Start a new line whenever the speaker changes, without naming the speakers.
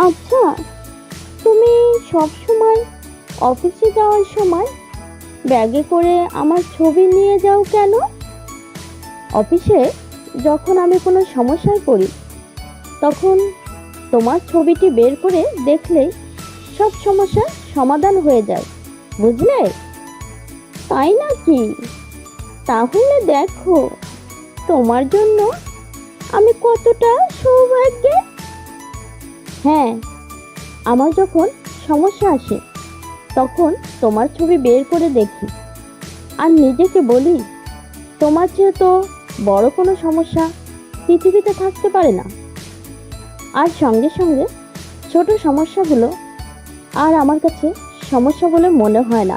আচ্ছা, তুমি সব সময় অফিসে যাওয়ার সময় ব্যাগে করে আমার ছবি নিয়ে যাও কেন? অফিসে যখন আমি কোনো সমস্যায় পড়ি তখন তোমার ছবিটি বের করে দেখলেই সব সমস্যার সমাধান হয়ে যায়, বুঝলে? তাই নাকি? তাহলে দেখো তোমার জন্য আমি কতটা সৌভাগ্যে। হ্যাঁ, আমার যখন সমস্যা আসে তখন তোমার ছবি বের করে দেখি আর নিজেকে বলি তোমার চেয়ে তো বড় কোনো সমস্যা পৃথিবীতে থাকতে পারে না। আর সঙ্গে সঙ্গে ছোট সমস্যাগুলো আর আমার কাছে সমস্যা বলে মনে হয় না।